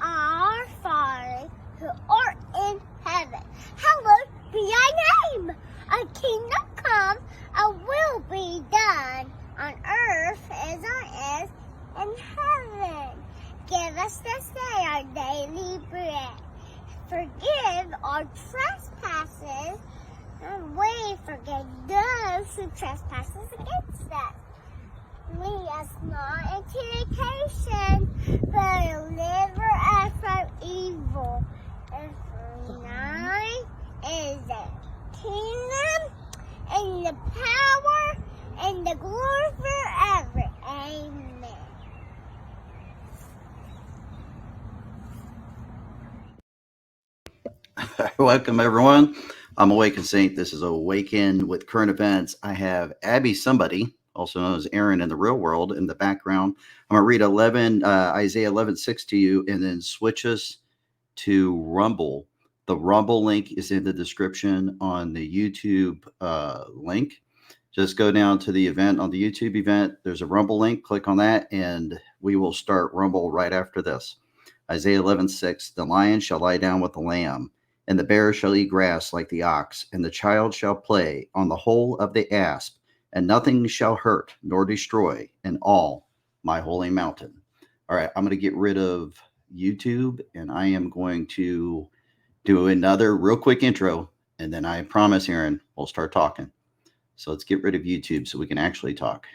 Our Father, who art in heaven, hallowed be thy name. A kingdom come, a will be done, on earth as it is in heaven. Give us this day our daily bread. Forgive our trespasses, and we forgive those who trespass against us. Lead us not into temptation, but deliver us from evil. And for thine is the kingdom, and the power, and the glory forever. Amen. Welcome, everyone. I'm Awaken Saint. This is Awaken with current events. I have Abby Somebody, also known as Aaron in the real world, in the background. I'm going to read Isaiah 11:6 to you, and then switch us to Rumble. The Rumble link is in the description on the YouTube link. Just go down to the event on the YouTube event. There's a Rumble link. Click on that, and we will start Rumble right after this. Isaiah 11:6, the lion shall lie down with the lamb, and the bear shall eat grass like the ox, and the child shall play on the hole of the asp, and nothing shall hurt nor destroy in all my holy mountain. All right, I'm going to get rid of YouTube, and I am going to do another real quick intro, and then I promise, Aaron, we'll start talking. So let's get rid of YouTube so we can actually talk.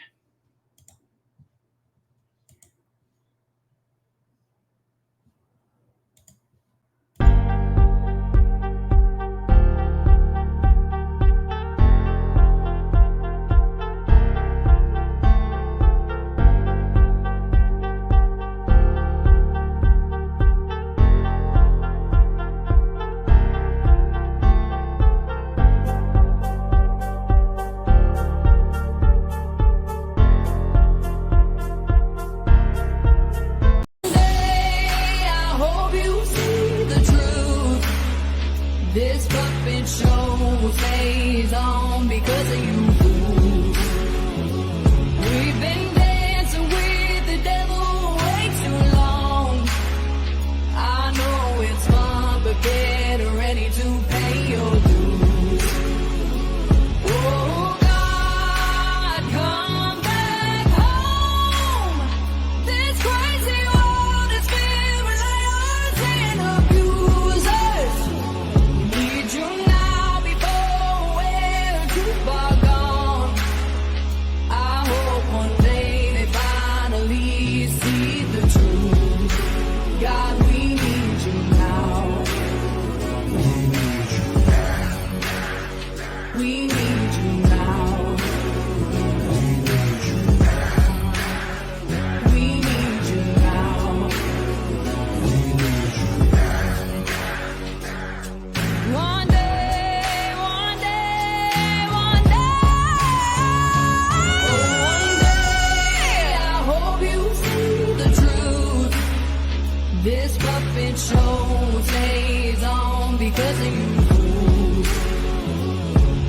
This puppet show stays on because of you fools.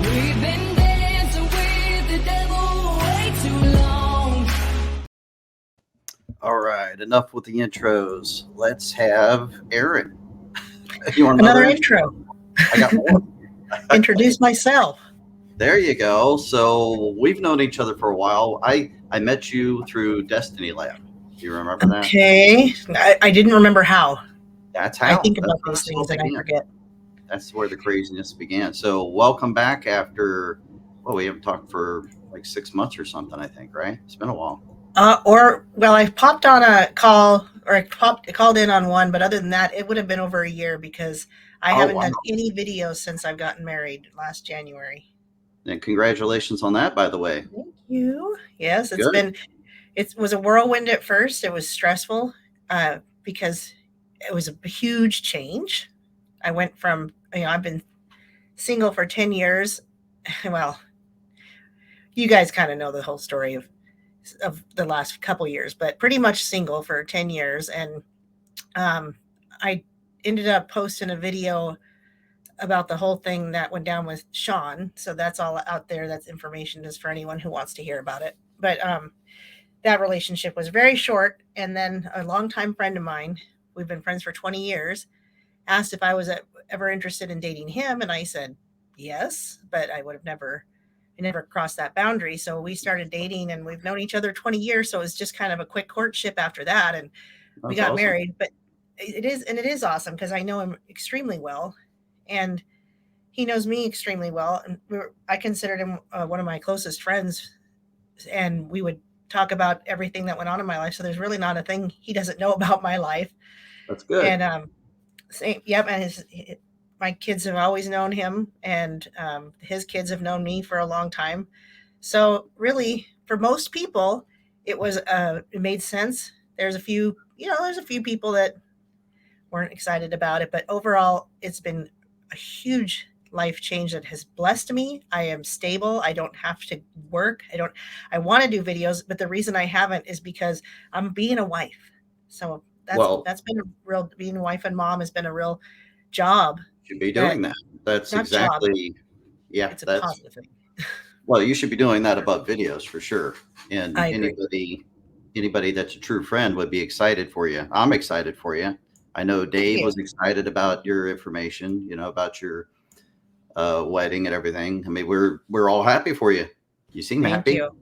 We've been dancing with the devil way too long. All right, enough with the intros. Let's have Aaron. You want Another intro. I got more. Introduce myself. There you go. So we've known each other for a while. I met you through Destiny Lab. Do you remember that? Okay. I didn't remember how. That's how. I think That's about how these this all things and I began. forget. That's where the craziness began. So welcome back after, well, we haven't talked for like 6 months or something, I think, right? It's been a while. I popped on a call, or I called in on one, but other than that, it would have been over a year because I haven't done any videos since I've gotten married last January. And congratulations on that, by the way. Thank you. Yes, Good. it was a whirlwind at first. It was stressful because it was a huge change. I went from, I've been single for 10 years. Well, you guys kind of know the whole story of the last couple years, but pretty much single for 10 years. And I ended up posting a video about the whole thing that went down with Sean. So that's all out there. That's information just for anyone who wants to hear about it. But that relationship was very short. And then a longtime friend of mine, we've been friends for 20 years, asked if I was ever interested in dating him. And I said, yes, but I never crossed that boundary. So we started dating and we've known each other 20 years. So it was just kind of a quick courtship after that. And we got married, but it is awesome because I know him extremely well and he knows me extremely well. And I considered him one of my closest friends, and we would talk about everything that went on in my life. So there's really not a thing he doesn't know about my life. That's good. And and my kids have always known him, and his kids have known me for a long time. So really, for most people, it made sense. There's a few people that weren't excited about it, but overall, it's been a huge life change that has blessed me. I am stable. I don't have to work. I want to do videos, but the reason I haven't is because I'm being a wife. So that's been being a wife and mom has been a real job. You should be doing that. That's exactly, it's a positive thing. Well, you should be doing that about videos for sure. And anybody that's a true friend would be excited for you. I'm excited for you. I know Dave was excited about your information, about your wedding and everything. I mean, we're all happy for you. You seem happy. Thank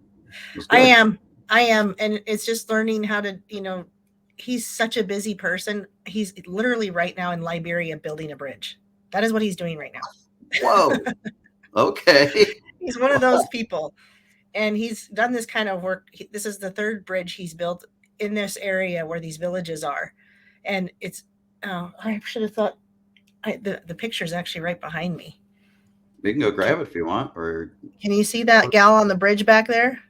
you. I am. And it's just learning how to, he's such a busy person. He's literally right now in Liberia building a bridge. That is what he's doing right now. Whoa. Okay. He's one of those people. And he's done this kind of work. This is the third bridge he's built in this area where these villages are. And it's, I should have thought, the picture's actually right behind me. We can go grab it if you want. Or can you see that gal on the bridge back there?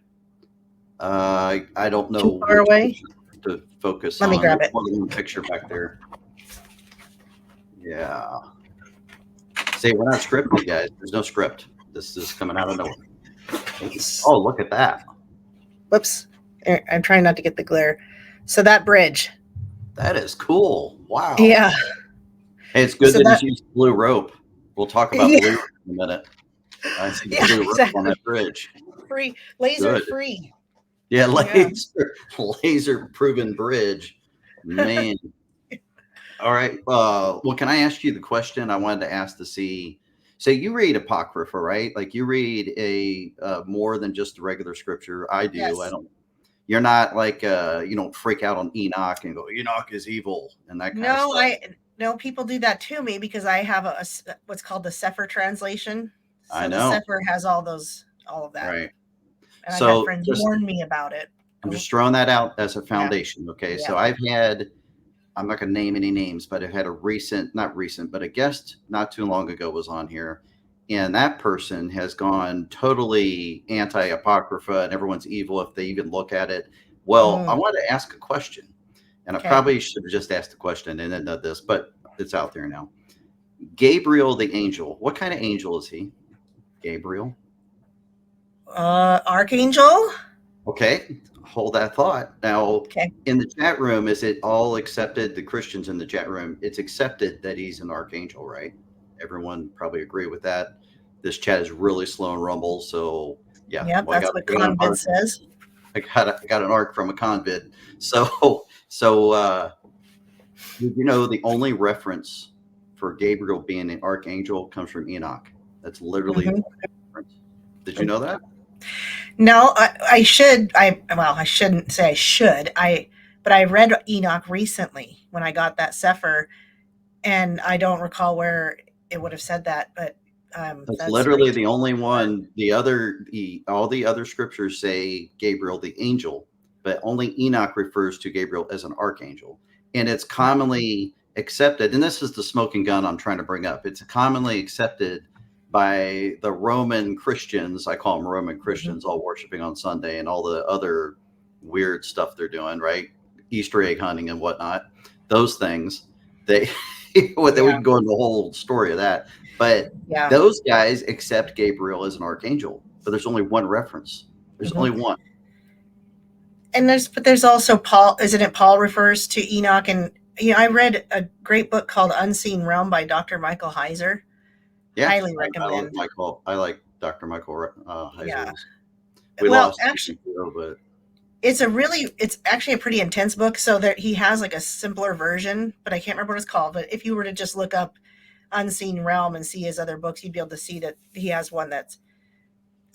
I don't know. Too far away to focus. Let me grab it. One picture back there. Yeah. See, we're not scripted, guys. There's no script. This is coming out of nowhere. Oh, look at that. Whoops. I'm trying not to get the glare. So that bridge. That is cool. Wow. Yeah. Hey, it's good that he's used blue rope. We'll talk about blue rope in a minute. I see blue rope on that bridge. Free. Laser free. Yeah, laser proven bridge. Man. All right. Well, can I ask you the question I wanted to ask to see? So you read Apocrypha, right? Like you read a more than just the regular scripture. I do. Yes. You're not like you don't freak out on Enoch and go, Enoch is evil and that kind of stuff. No, people do that to me because I have what's called the Sefer translation. So I know. The Sefer has all of that. Right. And I've had friends warn me about it. I'm just throwing that out as a foundation. Yeah. Okay. Yeah. So I'm not going to name any names, but I've had a guest not too long ago was on here. And that person has gone totally anti-Apocrypha and everyone's evil if they even look at it. Well, I want to ask a question. And I probably should have just asked the question and then done this, but it's out there now. Gabriel the angel. What kind of angel is he? Gabriel? Archangel. Okay. hold that thought. Now, Okay. in the chat room, is it all accepted? The Christians in the chat room, it's accepted that he's an archangel, right? Everyone probably agree with that. This chat is really slow and rumble, so yeah. Yep, Well, that's what I got an Convid arc. says. I got an arc from a convid. So did you know the only reference for Gabriel being an archangel comes from Enoch? That's literally the Mhm. only reference. Did you know that? No, I should. I shouldn't say I should. But I read Enoch recently when I got that Sefer, and I don't recall where it would have said that. But That's that's literally great. the only one. All the other scriptures say Gabriel the angel, but only Enoch refers to Gabriel as an archangel. And it's commonly accepted, and this is the smoking gun I'm trying to bring up. It's commonly accepted by the Roman Christians. I call them Roman Christians, all worshiping on Sunday and all the other weird stuff they're doing, right? Easter egg hunting and whatnot. Those things. They we Yeah, can go into the whole story of that. But yeah. those guys accept Gabriel as an archangel, but there's only one reference. There's Mhm. only one. And there's also Paul. Isn't it Paul refers to Enoch? And I read a great book called Unseen Realm by Dr. Michael Heiser. Yeah, Highly I like recommend. Michael. I like Dr. Michael Yeah. Heiser's. We Well, lost actually, him, but it's actually a pretty intense book. So that he has like a simpler version, but I can't remember what it's called. But if you were to just look up Unseen Realm and see his other books, you'd be able to see that he has one that's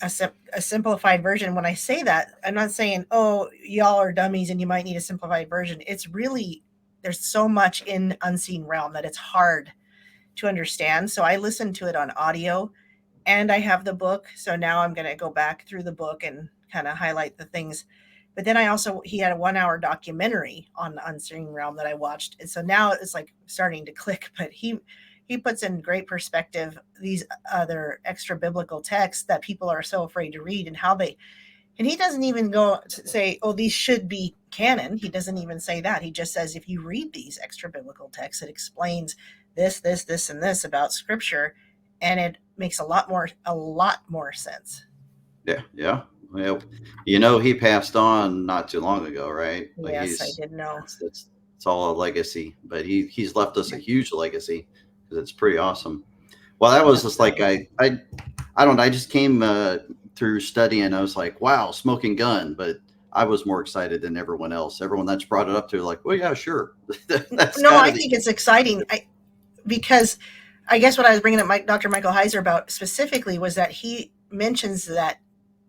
a simplified version. When I say that, I'm not saying, oh, y'all are dummies and you might need a simplified version. It's really, there's so much in Unseen Realm that it's hard to understand. So I listened to it on audio and I have the book. So now I'm going to go back through the book and kind of highlight the things. But then he had a 1 hour documentary on the Unseen Realm that I watched. And so now it's like starting to click, but he puts in great perspective these other extra biblical texts that people are so afraid to read and and he doesn't even go to say, oh, these should be canon. He doesn't even say that. He just says, if you read these extra biblical texts, it explains this, and this about scripture, and it makes a lot more sense. yeah. Well, he passed on not too long ago, right? Like Yes, I did know. it's all a legacy, but he's left us a huge legacy because it's pretty awesome. Well, that was just like I don't know. I just came through studying. I was like, wow, smoking gun, but I was more excited than everyone else. Everyone that's brought it up to, like, well, yeah, sure. That's No, kind I of think it's exciting. Because I guess what I was bringing up Dr. Michael Heiser about specifically was that he mentions that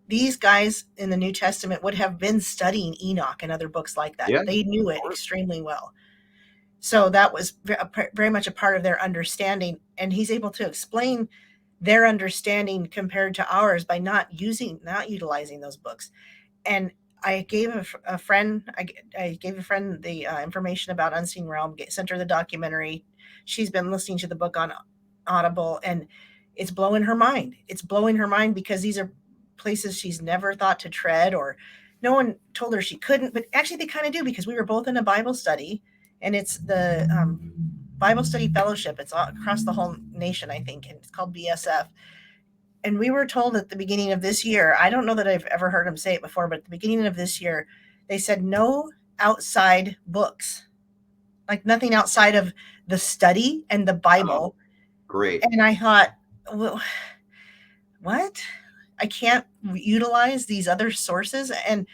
these guys in the New Testament would have been studying Enoch and other books like that. yeah, They knew of it course. extremely well. So that was very much a part of their understanding. And he's able to explain their understanding compared to ours by not utilizing those books. And I gave a friend, I gave a friend the information about Unseen Realm, sent her the documentary. She's been listening to the book on Audible, and it's blowing her mind. It's blowing her mind because these are places she's never thought to tread, or no one told her she couldn't, but actually they kind of do, because we were both in a Bible study, and it's the Bible Study Fellowship. It's across the whole nation, I think, and it's called BSF. And we were told at the beginning of this year, I don't know that I've ever heard them say it before, but at the beginning of this year, they said no outside books, like nothing outside of the study and the Bible. Great. And I thought, well, what? I can't utilize these other sources. And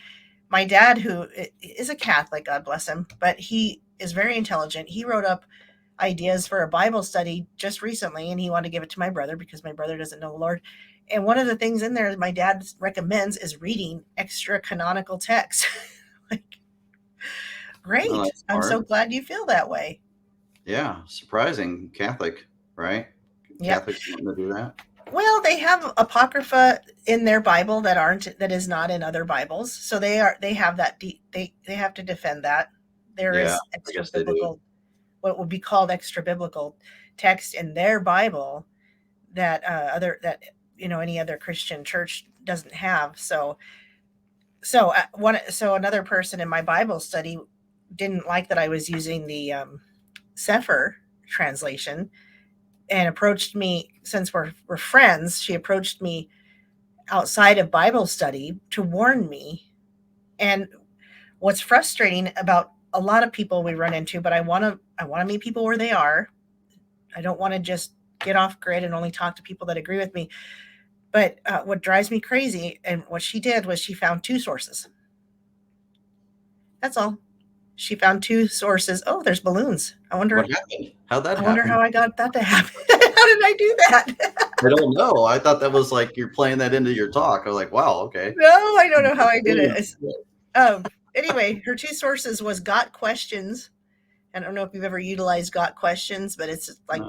my dad, who is a Catholic, God bless him, but he is very intelligent. He wrote up ideas for a Bible study just recently, and he wanted to give it to my brother because my brother doesn't know the Lord. And one of the things in there my dad recommends is reading extra canonical texts. Like, great. Well, that's I'm so smart. glad you feel that way. Yeah, surprising Catholic, right? Yep. Catholics wanting to do that. Well, they have apocrypha in their Bible that is not in other Bibles. So they have that they have to defend that. There Yeah, is I extra guess they do. biblical, what would be called extra biblical text in their Bible that any other Christian church doesn't have. So another person in my Bible study didn't like that I was using the Sefer translation, and approached me. Since we're friends, she approached me outside of Bible study to warn me. And what's frustrating about a lot of people we run into, but I want to meet people where they are. I don't want to just get off grid and only talk to people that agree with me. But what drives me crazy, and what she did was she found 2 sources. That's all. She found 2 sources. Oh, there's balloons. I wonder. What happened? How'd that I wonder happen? how I got that to happen. How did I do that? I don't know. I thought that was like you're playing that into your talk. I was like, wow, okay. No, I don't know how I did it. Anyway, her 2 sources was Got Questions. I don't know if you've ever utilized Got Questions, but it's like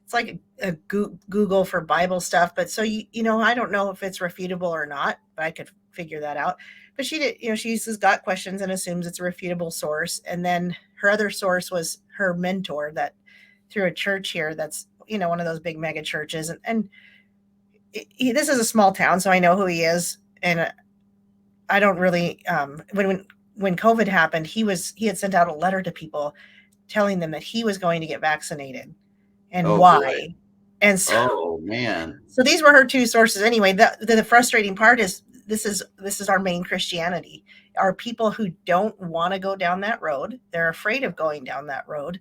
it's like a Google for Bible stuff. But so you know, I don't know if it's refutable or not, but I could figure that out. But she did, you know, she uses Got Questions and assumes it's a refutable source. And then her other source was her mentor that through a church here that's, you know, one of those big mega churches. And this is a small town, so I know who he is. And I don't really, when COVID happened, he had sent out a letter to people telling them that he was going to get vaccinated and why. Boy. And so, oh man. So these were her 2 sources anyway. The frustrating part is this is our main Christianity. Are people who don't want to go down that road. They're afraid of going down that road.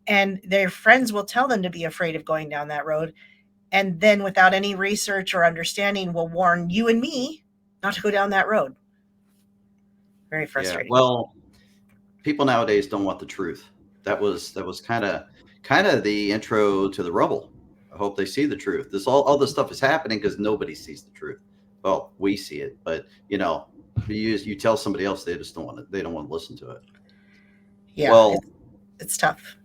And their friends will tell them to be afraid of going down that road. And then without any research or understanding will warn you and me not to go down that road. Very frustrating. Yeah, well, people nowadays don't want the truth. That was kind of the intro to the Rumble. I hope they see the truth. All this stuff is happening because nobody sees the truth. Well, we see it, but you know, you tell somebody else, they just don't want it. They don't want to listen to it. Yeah. Well, it's tough.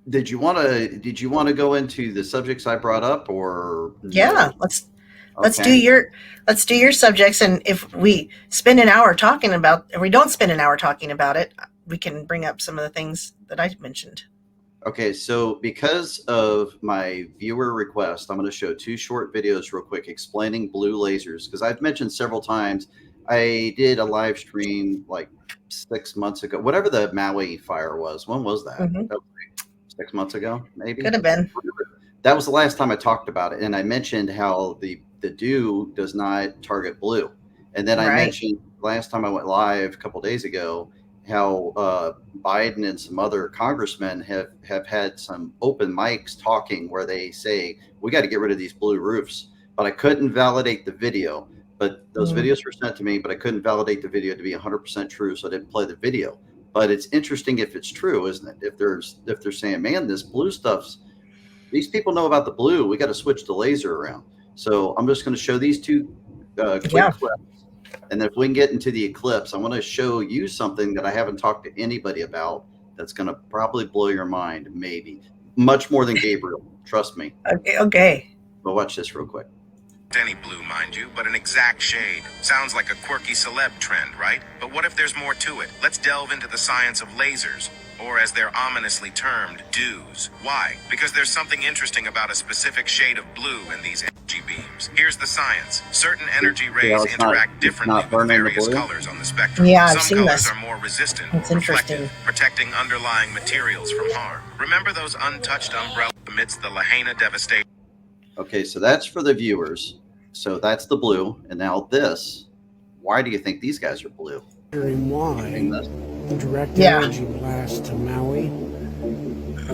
Did you want to go into the subjects I brought up, or yeah, no? let's do your subjects, and if we spend an hour talking about, or we don't spend an hour talking about it, we can bring up some of the things that I mentioned. Okay, so because of my viewer request, I'm going to show 2 short videos real quick explaining blue lasers, because I've mentioned several times. I did a live stream like 6 months ago, whatever the Maui fire was. When was that? Mm-hmm. That was like 6 months ago, maybe? Could have been. That was the last time I talked about it, and I mentioned how the dew does not target blue. And then I mentioned last time I went live a couple of days ago how Biden and some other congressmen have had some open mics talking where they say, we got to get rid of these blue roofs. But I couldn't validate the video. But those videos were sent to me, but I couldn't validate the video to be 100% true, so I didn't play the video. But it's interesting if it's true, isn't it? If they're saying, man, this blue stuff's, these people know about the blue, we got to switch the laser around. So I'm just going to show these 2 quick clips. And if we can get into the eclipse, I want to show you something that I haven't talked to anybody about that's going to probably blow your mind, maybe. Much more than Gabriel. Trust me. Okay. But watch this real quick. Any blue, mind you, but an exact shade. Sounds like a quirky celeb trend, right? But what if there's more to it? Let's delve into the science of lasers, or as they're ominously termed, dews. Why? Because there's something interesting about a specific shade of blue in these energy beams. Here's the science. Certain energy rays interact differently with various colors on the spectrum. Yeah, I've Some seen colors this. are more resistant That's or interesting. reflective, protecting underlying materials from harm. Remember those untouched umbrellas amidst the Lahaina devastation? Okay, so that's for the viewers. So that's the blue. And now this, why do you think these guys are blue? Wondering why the direct Yeah. energy blast to Maui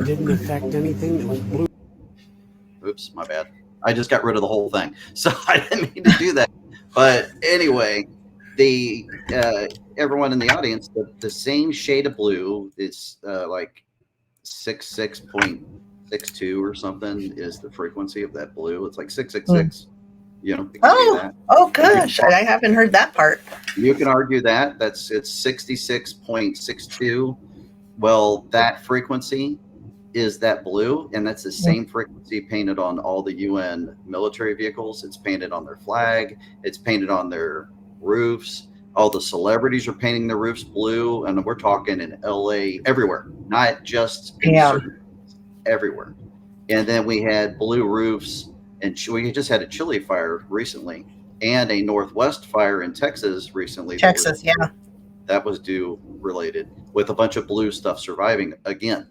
didn't affect anything that was blue. Oops, my bad. I just got rid of the whole thing. So I didn't mean to do that. But anyway, everyone in the audience, the same shade of blue is like 66.62 or something is the frequency of that blue. It's like 666. You know, you can see that. Oh gosh, I haven't heard that part. You can argue that it's 66.62. Well, that frequency is that blue, and that's the same frequency painted on all the UN military vehicles. It's painted on their flag. It's painted on their roofs. All the celebrities are painting their roofs blue, and we're talking in LA, everywhere, not just in certain, everywhere. And then we had blue roofs, and we just had a Chile fire recently, and a Northwest fire in Texas recently. Texas, that was dew related, with a bunch of blue stuff surviving again.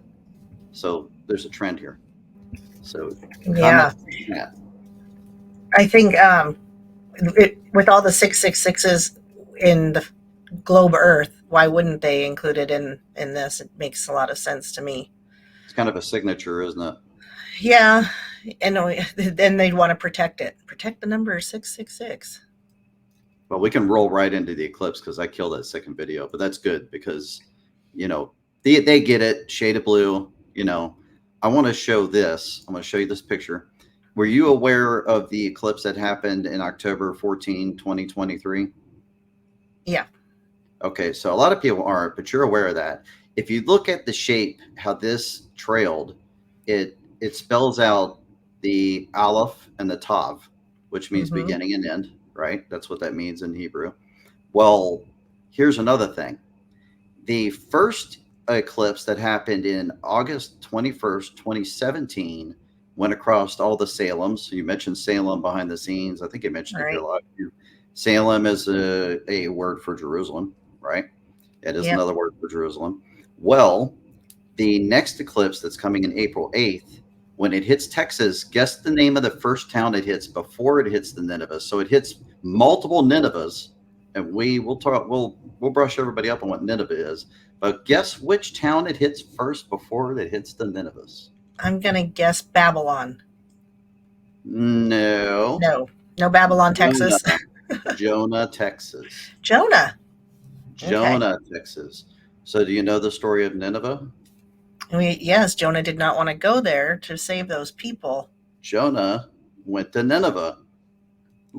So there's a trend here. So yeah, I think with all the 666s in globe Earth. Why wouldn't they include it in this? It makes a lot of sense to me. It's kind of a signature, isn't it? Yeah, and then they'd want to protect it. Protect the number 666. Well, we can roll right into the eclipse because I killed that second video, but that's good because, you know, they get it. Shade of blue. You know, I want to show this. I'm going to show you this picture. Were you aware of the eclipse that happened in October 14, 2023? Yeah. Okay, so a lot of people aren't, but you're aware of that. If you look at the shape, how this trailed, it spells out the Aleph and the Tav, which means Mhm. beginning and end, right? That's what that means in Hebrew. Well, here's another thing. The first eclipse that happened in August 21st, 2017, went across all the Salems. So you mentioned Salem behind the scenes. I think you mentioned it here a Right. lot. Salem is a word for Jerusalem, right? It is Yep. another word for Jerusalem. Well, the next eclipse that's coming in April 8th, when it hits Texas, guess the name of the first town it hits before it hits the Nineveh. So it hits multiple Ninevehs, and we'll brush everybody up on what Nineveh is. But guess which town it hits first before it hits the Ninevehs? I'm gonna guess Babylon. No. No Babylon, Texas. Jonah, Texas. Jonah. Jonah, Texas. So do you know the story of Nineveh? Yes, Jonah did not want to go there to save those people. Jonah went to Nineveh.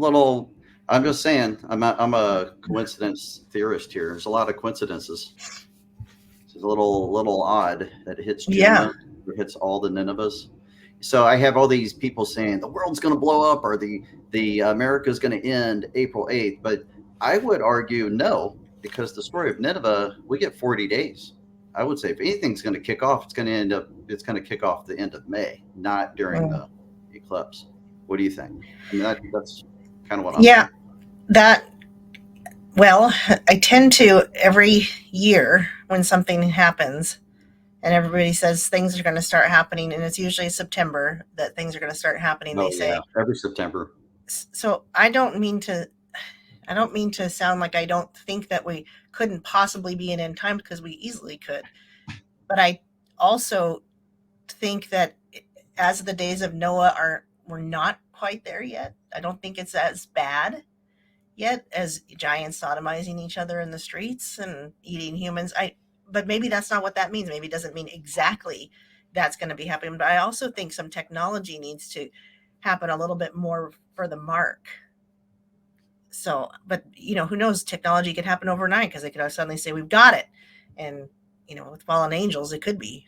I'm just saying, I'm a coincidence theorist here. There's a lot of coincidences. It's a little odd that it hits Jonah, or hits all the Ninevehs. So I have all these people saying the world's going to blow up or the America's going to end April 8th. But I would argue no, because the story of Nineveh, we get 40 days. I would say if anything's going to kick off, it's going to kick off the end of May, not during the eclipse. What do you think? I mean, that's kind of what I'm thinking. Well, I tend to every year when something happens and everybody says things are going to start happening, and it's usually September that things are going to start happening. They say every September. So I don't mean to sound like I don't think that we couldn't possibly be in end time, because we easily could. But I also think that as the days of Noah we're not quite there yet. I don't think it's as bad yet as giants sodomizing each other in the streets and eating humans. But maybe that's not what that means. Maybe it doesn't mean exactly that's going to be happening. But I also think some technology needs to happen a little bit more for the mark. So, but who knows? Technology could happen overnight, because they could suddenly say we've got it, and with fallen angels, it could be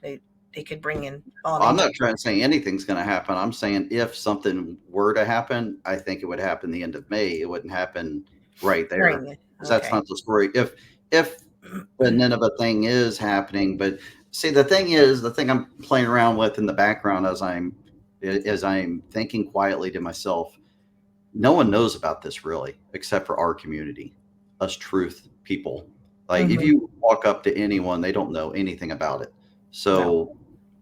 they could bring in fallen angels. I'm not trying to say anything's going to happen. I'm saying if something were to happen, I think it would happen the end of May. It wouldn't happen right there. Okay. That's not the story. If the Nineveh thing is happening, but see, the thing I'm playing around with in the background as I'm thinking quietly to myself, no one knows about this really, except for our community, us truth people. Like if you walk up to anyone, they don't know anything about it. So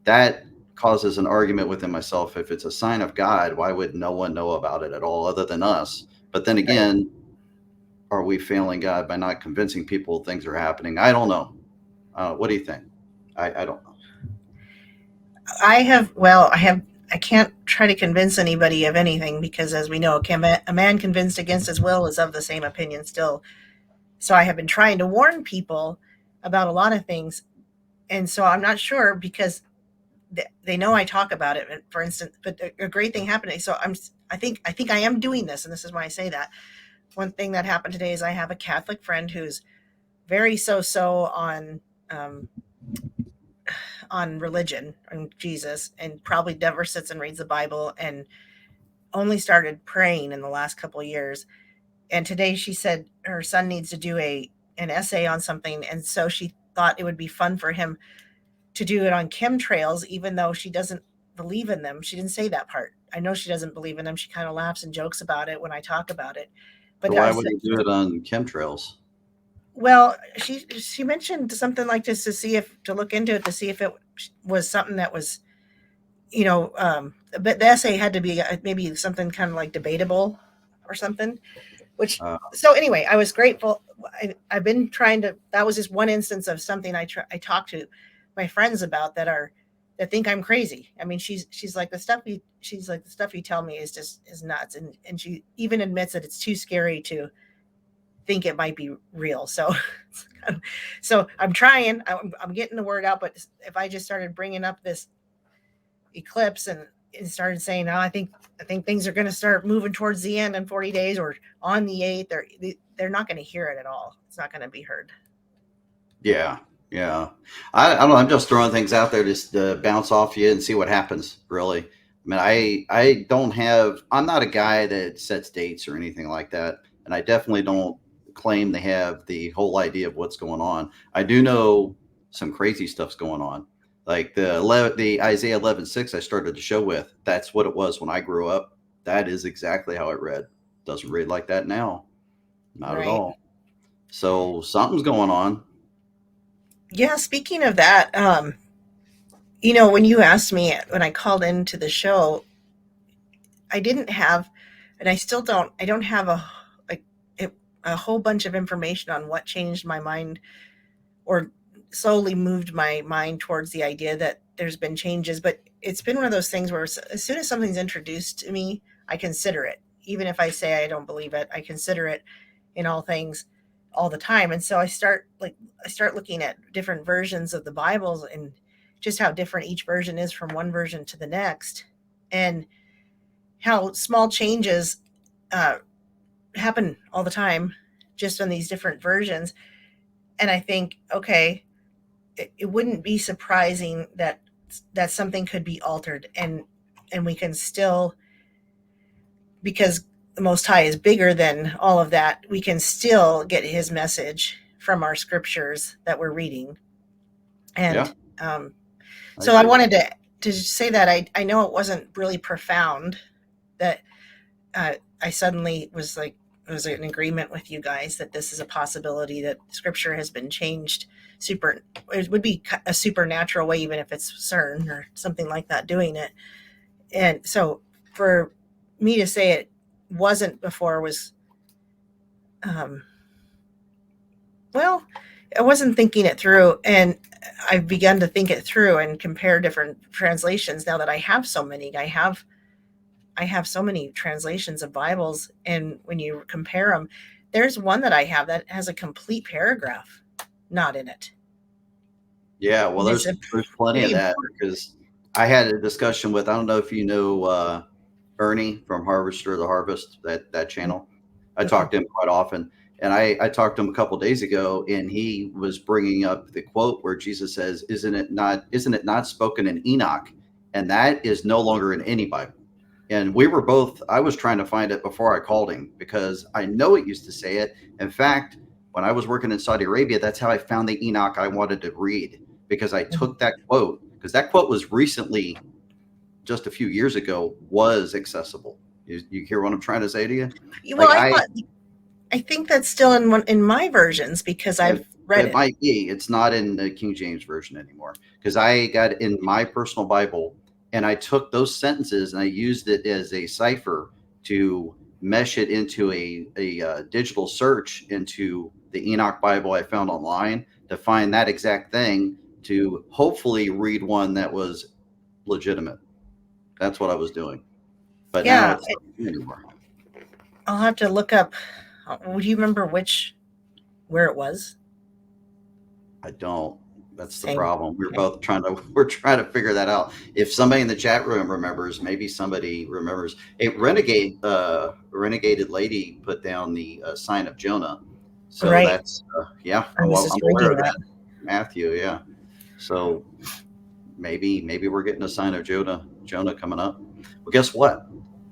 that causes an argument within myself. If it's a sign of God, why would no one know about it at all other than us? But then again, are we failing God by not convincing people things are happening? I don't know. What do you think? I don't know. I can't try to convince anybody of anything, because as we know, a man convinced against his will is of the same opinion still. So I have been trying to warn people about a lot of things. And so I'm not sure, because they know I talk about it, for instance, but a great thing happened. So I think I am doing this. And this is why I say that. One thing that happened today is I have a Catholic friend who's very so on religion and Jesus, and probably never sits and reads the Bible, and only started praying in the last couple of years. And today she said her son needs to do an essay on something. And so she thought it would be fun for him to do it on chemtrails, even though she doesn't believe in them. She didn't say that part. I know she doesn't believe in them. She kind of laughs and jokes about it when I talk about it. But so why would you do it on chemtrails? Well, she mentioned something like this to look into it, to see if it was something that was, but the essay had to be maybe something kind of like debatable or something. Which Uh, so anyway, I was grateful. I've been trying to. That was just one instance of something I talked to my friends about that think I'm crazy. I mean, she's like the stuff you tell me is nuts, and she even admits that it's too scary to think it might be real. So so I'm trying. I'm getting the word out. But if I just started bringing up this eclipse and started saying, "Oh, I think things are going to start moving towards the end in 40 days or on the 8th," they're not going to hear it at all. It's not going to be heard. yeah, yeah. I don't know. I'm just throwing things out there just to bounce off you and see what happens. Really, I mean, I don't have. I'm not a guy that sets dates or anything like that, and I definitely don't claim to have the whole idea of what's going on. I do know some crazy stuff's going on. Like the Isaiah 11:6 I started the show with. That's what it was when I grew up. That is exactly how it read. Doesn't read like that now. Not at Right. all. So something's going on. Yeah. Speaking of that, when you asked me when I called into the show, I didn't have, and I still don't. I don't have a whole bunch of information on what changed my mind or slowly moved my mind towards the idea that there's been changes. But it's been one of those things where as soon as something's introduced to me, I consider it. Even if I say I don't believe it, I consider it in all things all the time. And so I start looking at different versions of the Bibles and just how different each version is from one version to the next, and how small changes happen all the time just on these different versions. And I think, okay, it wouldn't be surprising that something could be altered, and we can still, because the Most High is bigger than all of that, we can still get his message from our scriptures that we're reading. And so I wanted to say that I know it wasn't really profound, that I suddenly was in agreement with you guys that this is a possibility, that scripture has been changed. It would be a supernatural way, even if it's CERN or something like that doing it. And so for me to say it wasn't before was, well, I wasn't thinking it through, and I've begun to think it through and compare different translations now that I have so many. I have so many translations of Bibles, and when you compare them, there's one that I have that has a complete paragraph not in it. Yeah, well, there's plenty of that, because I had a discussion with, I don't know if you know Ernie from Harvester of the Harvest, that channel. I talk to him quite often, and I talked to him a couple of days ago, and he was bringing up the quote where Jesus says, isn't it not spoken in Enoch? And that is no longer in any Bible. And I was trying to find it before I called him, because I know it used to say it. In fact, when I was working in Saudi Arabia, that's how I found the Enoch I wanted to read, because I took that quote, because that quote was recently, just a few years ago, was accessible. You hear what I'm trying to say to you? Well, I think that's still in my versions, because I've read it. It might be. It's not in the King James Version anymore, because I got it in my personal Bible, and I took those sentences and I used it as a cipher to mesh it into a digital search into the Enoch Bible I found online, to find that exact thing, to hopefully read one that was legitimate. That's what I was doing. But now it's not anymore. I'll have to look up. Would you remember where it was? I don't. That's the problem. We're trying to figure that out. If somebody in the chat room remembers, maybe somebody remembers. A renegade lady put down the sign of Jonah. So that's I'm aware of that. Matthew, yeah. So maybe we're getting a sign of Jonah coming up. Well, guess what?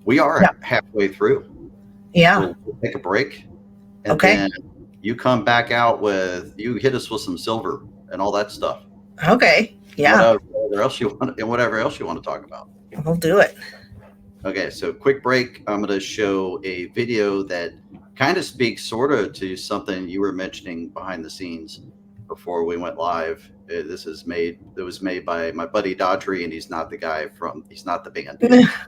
We are halfway through. Yeah. We'll take a break. And then you come back out you hit us with some silver and all that stuff. Okay. Yeah. Whatever else you want to talk about. We'll do it. Okay, so quick break. I'm going to show a video that kind of speaks sort of to something you were mentioning behind the scenes before we went live, This is made. It was made by my buddy Daughtry, and he's not the guy from. He's not the band.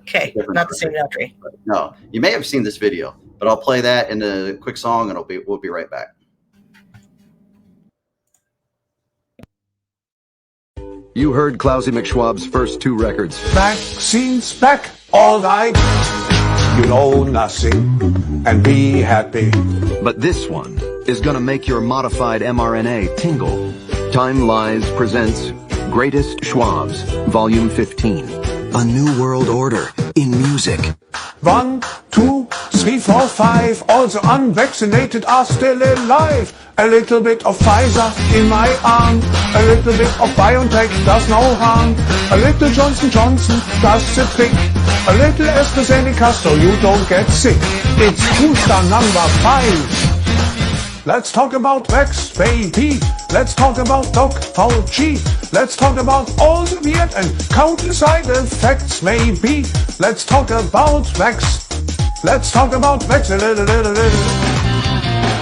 Okay, Different not the same country. Daughtry. No, you may have seen this video, but I'll play that in a quick song, and we'll be right back. You heard Klausy McSchwab's first 2 records. Vaccines back, all right. You know nothing and be happy. But this one is gonna make your modified mRNA tingle. Time Lies presents Greatest Schwabs, Volume 15. A New World Order in music. 1, 2, 3, 4, 5. All the unvaccinated are still alive. A little bit of Pfizer in my arm. A little bit of BioNTech does no harm. A little Johnson Johnson does the trick. A little AstraZeneca so you don't get sick. It's booster number 5. Let's talk about Vax, baby. Let's talk Dr. Fauci. Let's talk about all the weird and countless side effects, maybe. Let's talk about Vax. Let's talk about Vax a little.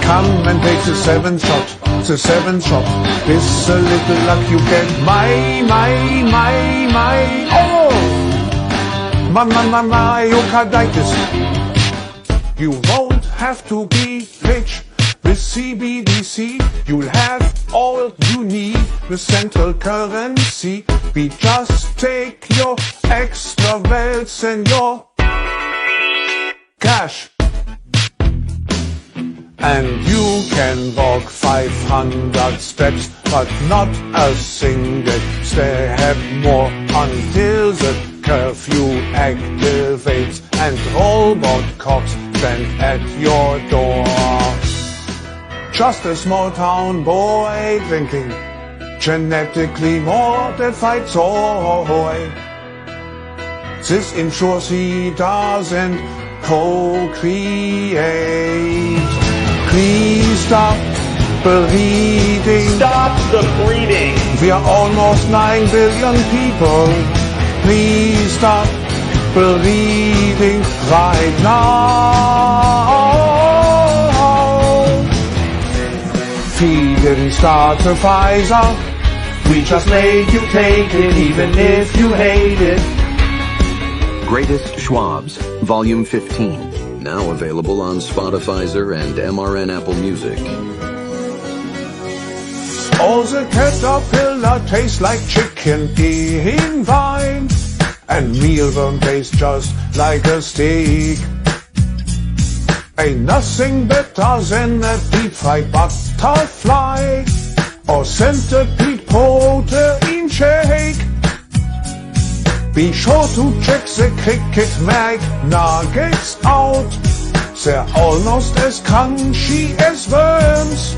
Come and take the 7th shot. The 7th shot. With a little luck you get my, oh! My myocarditis. You won't have to be rich. With CBDC, you'll have all you need with central currency. We just take your extra wealth and your cash. And you can walk 500 steps, but not a single step more until the curfew activates and robot cops stand at your door. Just a small town boy drinking genetically modified soy. This ensures he doesn't procreate. Please stop breeding. Stop the breeding. We are almost 9 billion people. Please stop breeding right now. We didn't start the Pfizer. We just made you take it, even if you hate it. Greatest Schwabs, Volume 15. Now available on Spotify and MRN Apple Music. All the caterpillar tastes like chicken in wine, and mealworm tastes just like a steak. Ain't nothing better than a deep-fried butterfly or centipede protein shake. Be sure to check the Cricket McNuggets out. They're almost as crunchy as worms.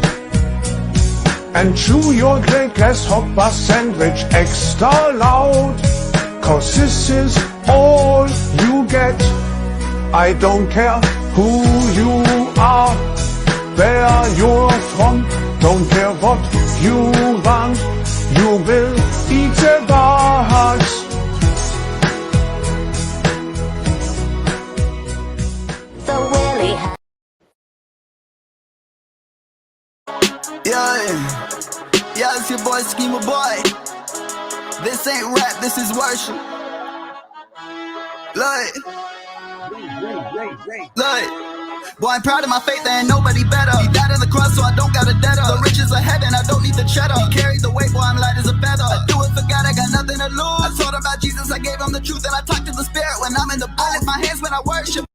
And chew your great grasshopper sandwich extra loud, 'cause this is all you get. I don't care who you are, where you're from, don't care what you want, you will eat the bugs. Yeah, it's your boy Schema Boy. This ain't rap, this is worship. Look, boy, I'm proud of my faith, there ain't nobody better. He died on the cross, so I don't got a debtor. The riches of heaven, I don't need the cheddar. He carried the weight, boy, I'm light as a feather. I do it for God, I got nothing to lose. I told about Jesus, I gave him the truth, and I talk to the spirit when I'm in the booth. I lift my hands when I worship.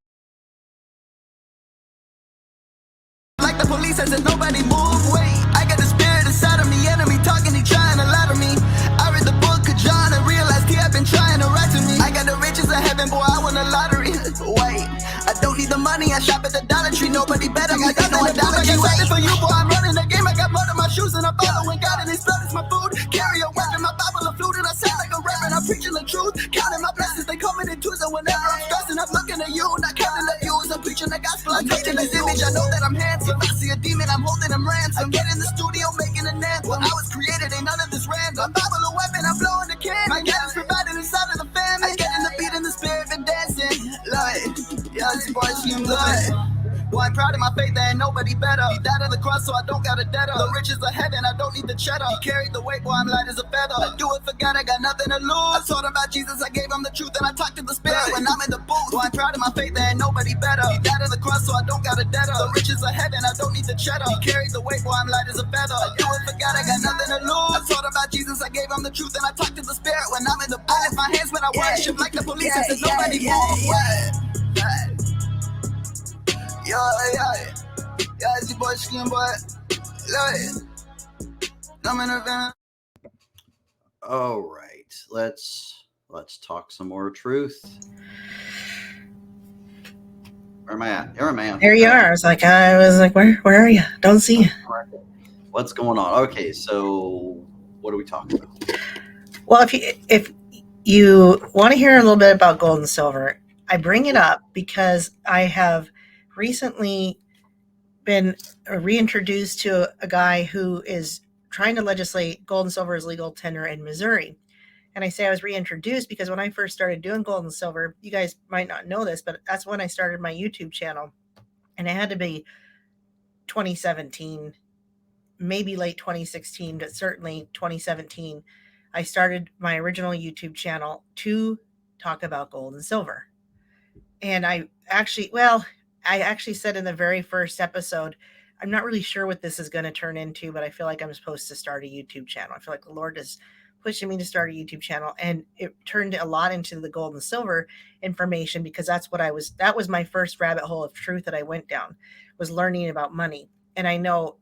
Like the police, I said nobody move. Wait, I got the spirit inside of me, enemy talking, he trying to lie to me. I read the book of John and realized he had been trying to write to me. I got the riches of heaven, boy, I won the lottery. Wait, I don't need the money, I shop at the Dollar Tree, nobody better. I got no dollar, I got something for you, boy, I'm running the game. I got blood in my shoes and I'm following God and his blood is my food. Carry a weapon, my Bible, a flute, and I sound like a reverend. I'm preaching the truth, counting my blessings, they coming in twos. And whenever I'm stressing, I'm looking at you, not counting the views. I'm preaching the gospel, I'm taking his image, I know that I'm handsome. I see a demon, I'm holding him ransom. Get in the studio, making an anthem. When I was created, ain't none of this random. Bible, a weapon, I'm blowing the can. My God is providing inside of the family. I get in the beat in the spirit and dancing. Like, yeah, this boy seems like. Boy, I'm proud of my faith, there ain't nobody better. He died on the cross, so I don't got a debtor. The riches of heaven, I don't need the cheddar. He carried the weight, boy, I'm light as a feather. I do it for God, I got nothing to lose. I told him about Jesus, I gave him the truth, and I talked to the spirit when I'm in the booth. Boy, I'm proud of my faith, there ain't nobody better. He died on the cross, so I don't got a debtor. The riches of heaven, I don't need the cheddar. He carried the weight, boy, I'm light as a feather. I do it for God, I got nothing to lose. I told him about Jesus, I gave him the truth, and I talked to the spirit when I'm in the booth. I lift my hands when I worship like the police, and says nobody move. Yeah, it's your boy Skin Boy. I'm in a van. All right, let's talk some more truth. Where am I at? Here I am. There you are. I was like, where are you? Don't see you. What's going on? Okay, so what are we talking about? Well, if you want to hear a little bit about gold and silver, I bring it up because I have recently been reintroduced to a guy who is trying to legislate gold and silver as legal tender in Missouri. And I say I was reintroduced because when I first started doing gold and silver, you guys might not know this, but that's when I started my YouTube channel. And it had to be 2017, maybe late 2016, but certainly 2017. I started my original YouTube channel to talk about gold and silver. And I actually said in the very first episode, I'm not really sure what this is going to turn into, but I feel like I'm supposed to start a YouTube channel. I feel like the Lord is pushing me to start a YouTube channel. And it turned a lot into the gold and silver information because that was my first rabbit hole of truth that I went down, was learning about money. And I know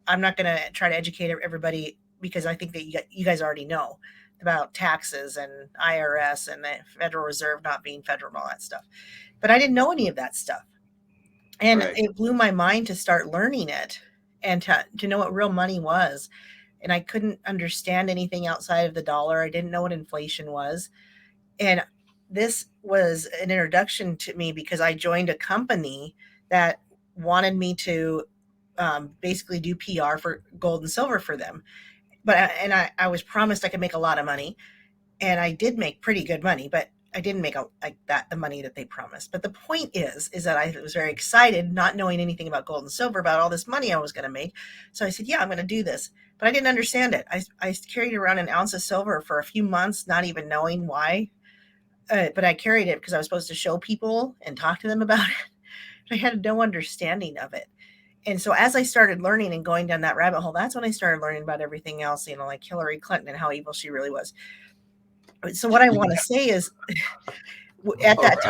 I'm not going to try to educate everybody because I think that you guys already know about taxes and IRS and the Federal Reserve not being federal and all that stuff. But I didn't know any of that stuff. And It blew my mind to start learning it and to know what real money was. And I couldn't understand anything outside of the dollar. I didn't know what inflation was. And this was an introduction to me because I joined a company that wanted me to basically do PR for gold and silver for them. I was promised I could make a lot of money. And I did make pretty good money, but I didn't make the money that they promised. But the point is that I was very excited, not knowing anything about gold and silver, about all this money I was going to make. So I said, yeah, I'm going to do this. But I didn't understand it. I carried around an ounce of silver for a few months, not even knowing why. But I carried it because I was supposed to show people and talk to them about it. But I had no understanding of it. And so as I started learning and going down that rabbit hole, that's when I started learning about everything else, like Hillary Clinton and how evil she really was. So what I want to say is at that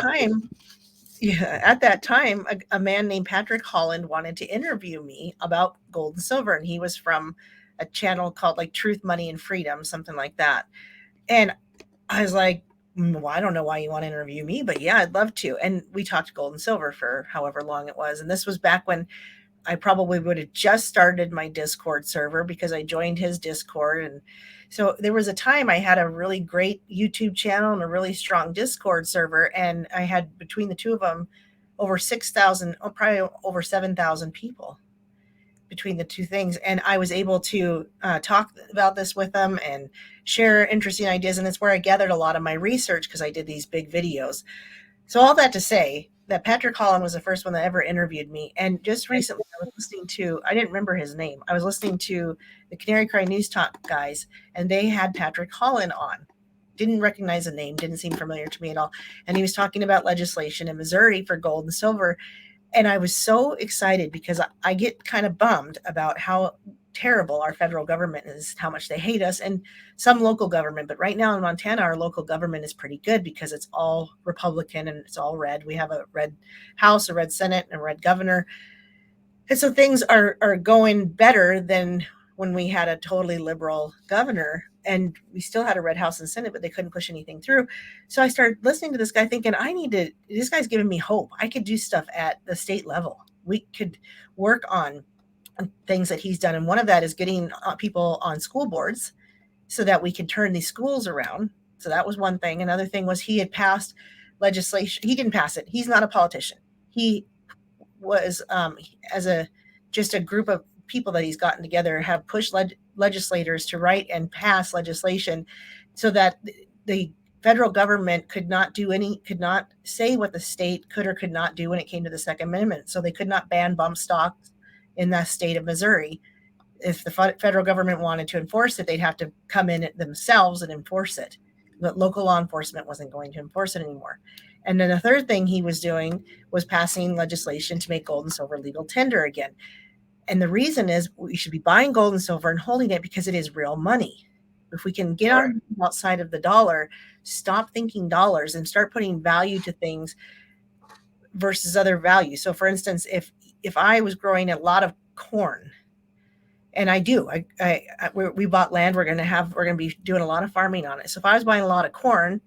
time, a man named Patrick Holland wanted to interview me about gold and silver. And he was from a channel called like Truth, Money, and Freedom, something like that. And I was like, well, I don't know why you want to interview me, but yeah, I'd love to. And we talked gold and silver for however long it was. And this was back when I probably would have just started my Discord server because I joined his Discord. And so there was a time I had a really great YouTube channel and a really strong Discord server. And I had between the two of them over 6,000, probably over 7,000 people between the two things. And I was able to talk about this with them and share interesting ideas. And it's where I gathered a lot of my research because I did these big videos. So all that to say that Patrick Holland was the first one that ever interviewed me. And just recently I was listening to, I didn't remember his name. I was listening to the Canary Cry News Talk guys, and they had Patrick Holland on. Didn't recognize the name, didn't seem familiar to me at all. And he was talking about legislation in Missouri for gold and silver. And I was so excited because I get kind of bummed about how terrible our federal government is, how much they hate us, and some local government. But right now in Montana, our local government is pretty good because it's all Republican and it's all red. We have a red House, a red Senate, and a red governor. And so things are going better than when we had a totally liberal governor, and we still had a red House and Senate, but they couldn't push anything through. So I started listening to this guy thinking, this guy's giving me hope. I could do stuff at the state level. We could work on things that he's done. And one of that is getting people on school boards so that we can turn these schools around. So that was one thing. Another thing was he had passed legislation. He didn't pass it. He's not a politician. He was, just a group of people that he's gotten together, have pushed legislators to write and pass legislation so that the federal government could not say what the state could or could not do when it came to the Second Amendment. So they could not ban bump stocks in the state of Missouri. If the federal government wanted to enforce it, they'd have to come in themselves and enforce it. But local law enforcement wasn't going to enforce it anymore. And then the third thing he was doing was passing legislation to make gold and silver legal tender again. And the reason is we should be buying gold and silver and holding it because it is real money. If we can get on outside of the dollar, stop thinking dollars and start putting value to things versus other value. So for instance, if I was growing a lot of corn, and I do, we bought land, we're going to be doing a lot of farming on it. So if I was buying a lot of corn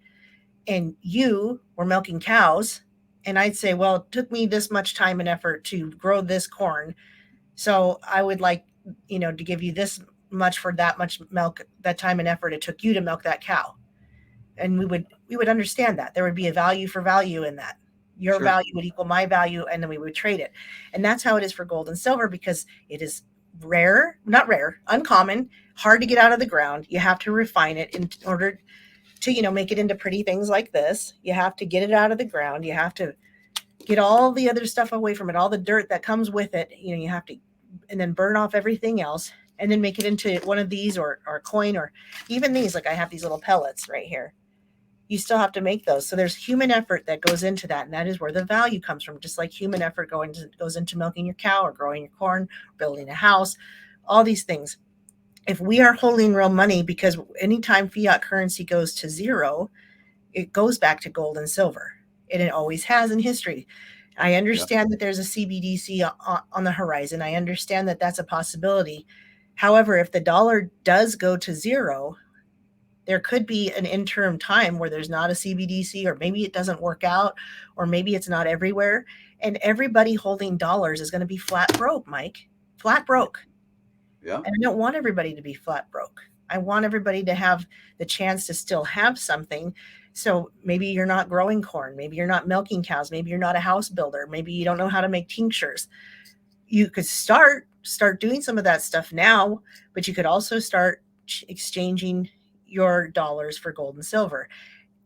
and you were milking cows, and I'd say, well, it took me this much time and effort to grow this corn, so I would like, to give you this much for that much milk, that time and effort it took you to milk that cow. And we would understand that there would be a value for value in that. Your Sure. value would equal my value, and then we would trade it. And that's how it is for gold and silver, because it is uncommon, hard to get out of the ground. You have to refine it in order to, make it into pretty things like this. You have to get it out of the ground. You have to get all the other stuff away from it, all the dirt that comes with it. You have to, and then burn off everything else, and then make it into one of these or a coin, or even these, like I have these little pellets right here. You still have to make those. So there's human effort that goes into that. And that is where the value comes from. Just like human effort goes into milking your cow or growing your corn, building a house, all these things. If we are holding real money, because anytime fiat currency goes to zero, it goes back to gold and silver. And it always has in history. I understand that there's a CBDC on the horizon. I understand that that's a possibility. However, if the dollar does go to zero, there could be an interim time where there's not a CBDC, or maybe it doesn't work out, or maybe it's not everywhere. And everybody holding dollars is going to be flat broke, Mike. Flat broke. Yeah. And I don't want everybody to be flat broke. I want everybody to have the chance to still have something. So maybe you're not growing corn. Maybe you're not milking cows. Maybe you're not a house builder. Maybe you don't know how to make tinctures. You could start doing some of that stuff now, but you could also start exchanging your dollars for gold and silver.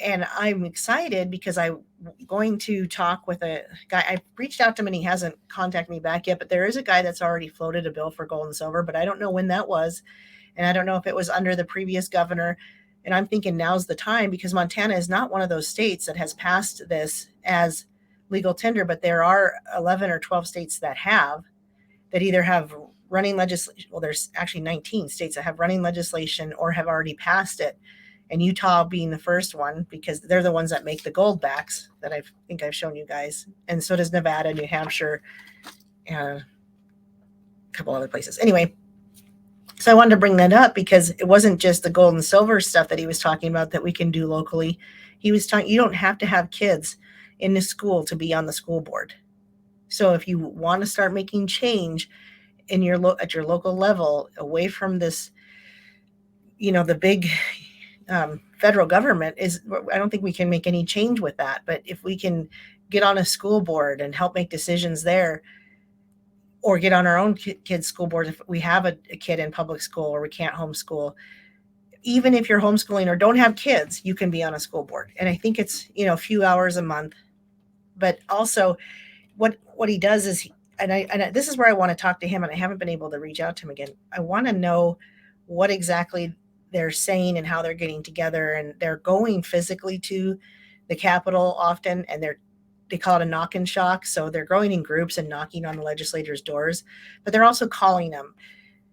And I'm excited because I'm going to talk with a guy. I reached out to him and he hasn't contacted me back yet, but there is a guy that's already floated a bill for gold and silver, but I don't know when that was. And I don't know if it was under the previous governor. And I'm thinking now's the time, because Montana is not one of those states that has passed this as legal tender, but there are 11 or 12 states that either have running legislation. Well, there's actually 19 states that have running legislation or have already passed it. And Utah being the first one, because they're the ones that make the gold backs that I think I've shown you guys. And so does Nevada, New Hampshire, a couple other places. Anyway, so I wanted to bring that up because it wasn't just the gold and silver stuff that he was talking about that we can do locally. He was talking, you don't have to have kids in the school to be on the school board. So if you want to start making change in at your local level, away from this, the big federal government, I don't think we can make any change with that. But if we can get on a school board and help make decisions there, or get on our own kids' school board if we have a kid in public school or we can't homeschool, even if you're homeschooling or don't have kids, you can be on a school board. And I think it's, a few hours a month. But also what he does is, and this is where I want to talk to him, and I haven't been able to reach out to him again. I want to know what exactly they're saying and how they're getting together. And they're going physically to the Capitol often, and they call it a knock and shock. So they're going in groups and knocking on the legislators' doors, but they're also calling them.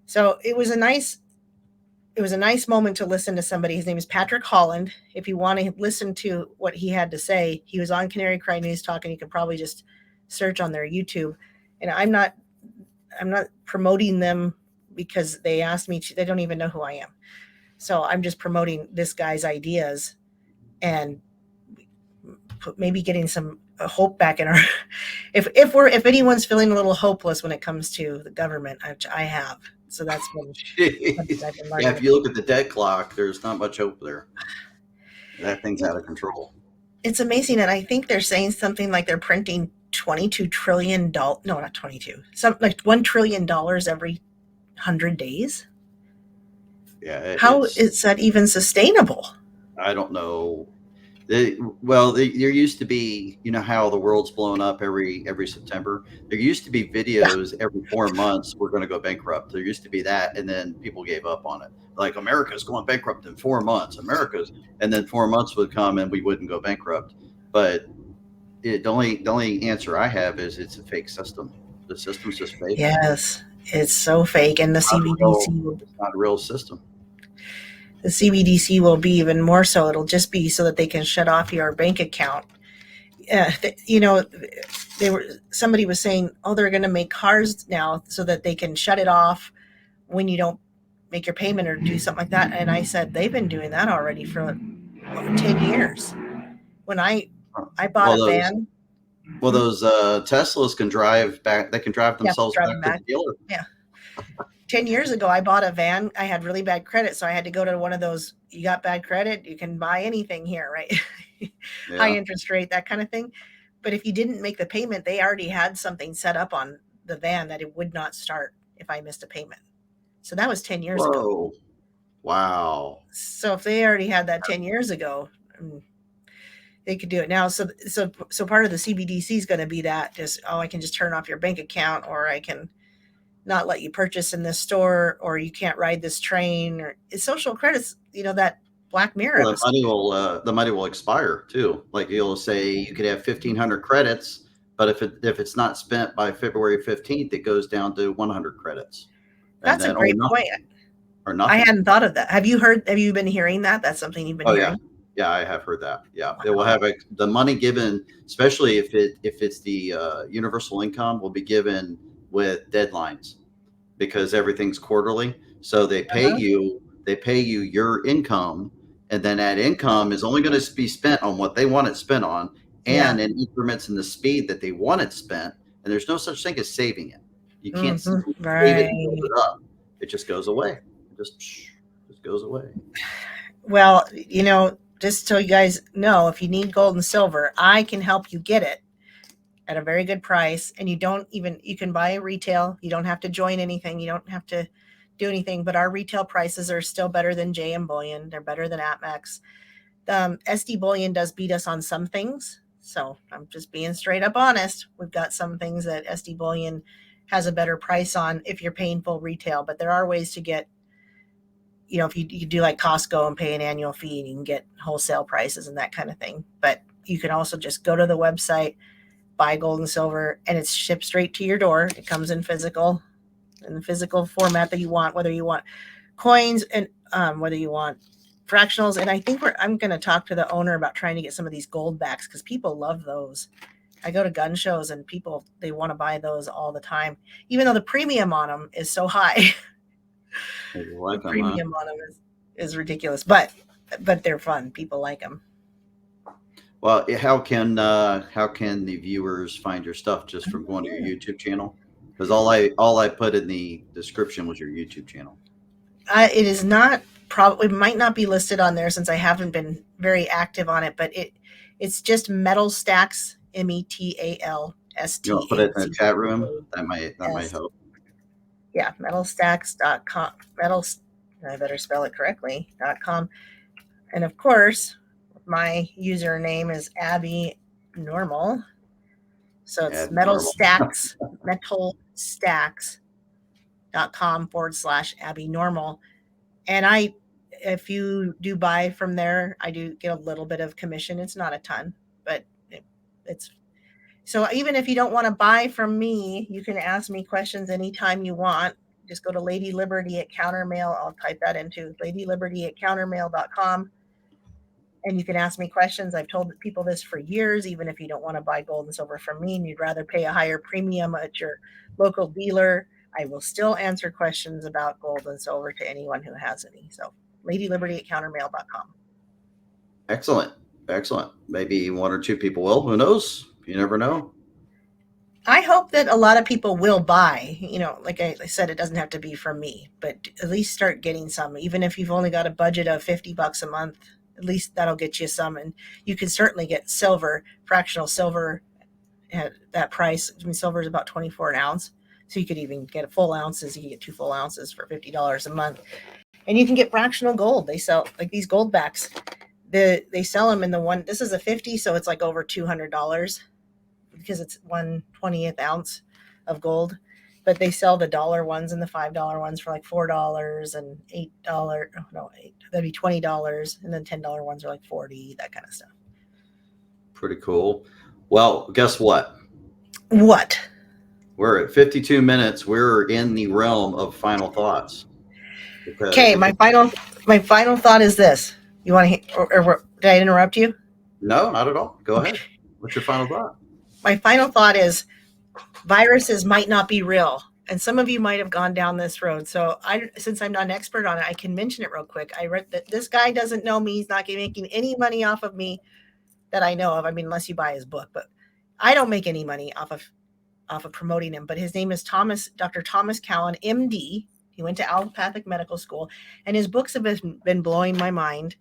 So it was a nice moment to listen to somebody. His name is Patrick Holland. If you want to listen to what he had to say, he was on Canary Cry News Talk, and you can probably just search on their YouTube. And I'm not promoting them because they asked me to. They don't even know who I am. So I'm just promoting this guy's ideas and maybe getting some hope back in our, if anyone's feeling a little hopeless when it comes to the government, which I have. So that's what yeah, if you look at the debt clock, there's not much hope there. That thing's out of control. It's amazing. And I think they're saying something like they're printing $22 trillion. No, not 22. Something like $1 trillion every 100 days. Yeah. How is that even sustainable? I don't know There used to be, you know how the world's blown up every September. There used to be videos every 4 months. We're going to go bankrupt. There used to be that, and then people gave up on it. Like America's going bankrupt in 4 months. And then 4 months would come and we wouldn't go bankrupt. But the only answer I have is it's a fake system. The system's just fake. Yes, it's so fake, and the CBDC It's not a real system. The CBDC will be even more so. It'll just be so that they can shut off your bank account. Somebody was saying, oh, they're going to make cars now so that they can shut it off when you don't make your payment or do something like that. And I said, they've been doing that already for 10 years. When I bought a van. Well, those Teslas can drive back. They can drive themselves back to the dealer. Yeah. 10 years ago, I bought a van. I had really bad credit, so I had to go to one of those, you got bad credit, you can buy anything here, right? Yeah. High interest rate, that kind of thing. But if you didn't make the payment, they already had something set up on the van that it would not start if I missed a payment. So that was 10 years ago. Wow. So if they already had that 10 years ago, they could do it now. So part of the CBDC is going to be that I can just turn off your bank account, or I can not let you purchase in this store, or you can't ride this train, or social credits, that Black Mirror. Well, the money will expire too. Like you'll say you could have 1,500 credits, but if it's not spent by February 15th, it goes down to 100 credits. That's a great point. Or nothing. I hadn't thought of that. Have you been hearing that? That's something you've been hearing? Yeah, I have heard that. Yeah, it will have the money given, especially if it's the universal income, will be given with deadlines because everything's quarterly. So they pay you your income, and then that income is only going to be spent on what they want it spent on, and in increments in the speed that they want it spent. And there's no such thing as saving it. You can't save it and build it up. It just goes away. It just goes away. Well, just so you guys know, if you need gold and silver, I can help you get it at a very good price. And you can buy retail. You don't have to join anything. You don't have to do anything, but our retail prices are still better than JM Bullion. They're better than APMEX. SD Bullion does beat us on some things. So I'm just being straight up honest. We've got some things that SD Bullion has a better price on if you're paying full retail, but there are ways to get, if you do like Costco and pay an annual fee, and you can get wholesale prices and that kind of thing. But you can also just go to the website, buy gold and silver, and it's shipped straight to your door. It comes in the physical format that you want, whether you want coins and whether you want fractionals. And I think I'm going to talk to the owner about trying to get some of these gold backs, because people love those. I go to gun shows and people, they want to buy those all the time, even though the premium on them is so high. The premium on them is ridiculous, but they're fun. People like them. Well, how can the viewers find your stuff just from going to your YouTube channel? Because all I put in the description was your YouTube channel. It is not probably might not be listed on there since I haven't been very active on it, but it's just Metal Stacks, METALST. You want to put it in the chat room? That might help. Yeah, metalstacks.com. I better spell it correctly. .com. And of course, my username is Abby Normal. So it's metalstacks, metalstacks.com/Abby Normal. And if you do buy from there, I do get a little bit of commission. It's not a ton, but it's so even if you don't want to buy from me, you can ask me questions anytime you want. Just go to Lady Liberty at Countermail. I'll type that into ladyliberty@countermail.com. And you can ask me questions. I've told people this for years, even if you don't want to buy gold and silver from me and you'd rather pay a higher premium at your local dealer, I will still answer questions about gold and silver to anyone who has any. So ladyliberty@countermail.com. Excellent. Maybe one or two people will. Who knows? You never know. I hope that a lot of people will buy. Like I said, it doesn't have to be from me, but at least start getting some. Even if you've only got a budget of $50 a month, at least that'll get you some. And you can certainly get silver, fractional silver at that price. Silver is about 24 an ounce. So you could even get full ounces. You can get 2 full ounces for $50 a month. And you can get fractional gold. They sell like these gold backs. They sell them in the one. This is a 50, so it's like over $200 because it's 1/20th ounce of gold. But they sell the dollar ones and the $5 ones for like $4 and $8. Oh, no, that'd be $20, and then $10 ones are like 40, that kind of stuff. Pretty cool. Well, guess what? What? We're at 52 minutes. We're in the realm of final thoughts. Okay, my final thought is this. You want to? Or did I interrupt you? No, not at all. Go ahead. What's your final thought? My final thought is viruses might not be real. And some of you might have gone down this road. So since I'm not an expert on it, I can mention it real quick. I read that this guy doesn't know me. He's not making any money off of me that I know of. I mean, unless you buy his book, but I don't make any money off of promoting him. But his name is Dr. Thomas Cowan, MD. He went to allopathic medical school, and his books have been blowing my mind.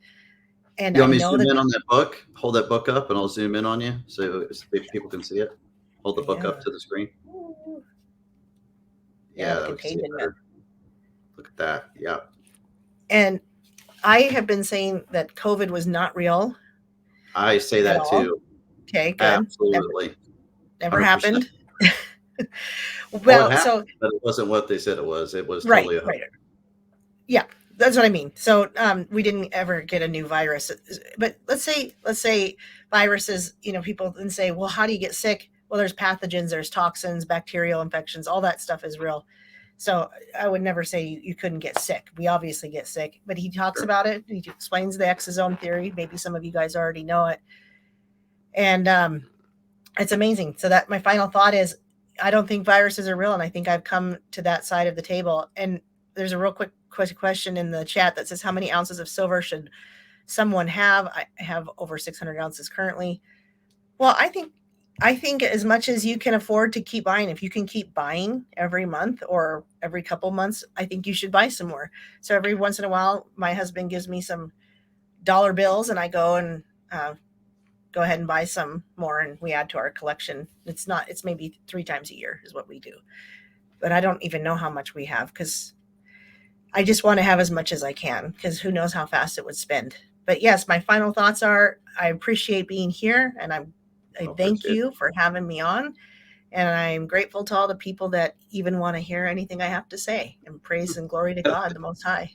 And You want I me to know zoom that in on that book? Hold that book up and I'll zoom in on you so people can see it. Hold the book up to the screen. Yeah, that would see it contagion. better. Look at that. Yeah. And I have been saying that COVID was not real. I say that At all? too. Okay, good. Absolutely. Never 100%. happened. Well, it so happened, but it wasn't what they said it was. It was right, totally a hoax. right. Yeah, that's what I mean. So we didn't ever get a new virus. But let's say viruses, people then say, well, how do you get sick? Well, there's pathogens, there's toxins, bacterial infections, all that stuff is real. So I would never say you couldn't get sick. We obviously get sick, but he talks about it. He explains the exosome theory. Maybe some of you guys already know it. And it's amazing. So that my final thought is, I don't think viruses are real. And I think I've come to that side of the table. And there's a real quick question in the chat that says, how many ounces of silver should someone have? I have over 600 ounces currently. Well, I think as much as you can afford to keep buying, if you can keep buying every month or every couple months, I think you should buy some more. So every once in a while, my husband gives me some dollar bills and I go and go ahead and buy some more and we add to our collection. It's maybe 3 times a year is what we do. But I don't even know how much we have because I just want to have as much as I can because who knows how fast it would spend. But yes, my final thoughts are I appreciate being here and I thank you for having me on. And I'm grateful to all the people that even want to hear anything I have to say, and praise and glory to God, the Most High.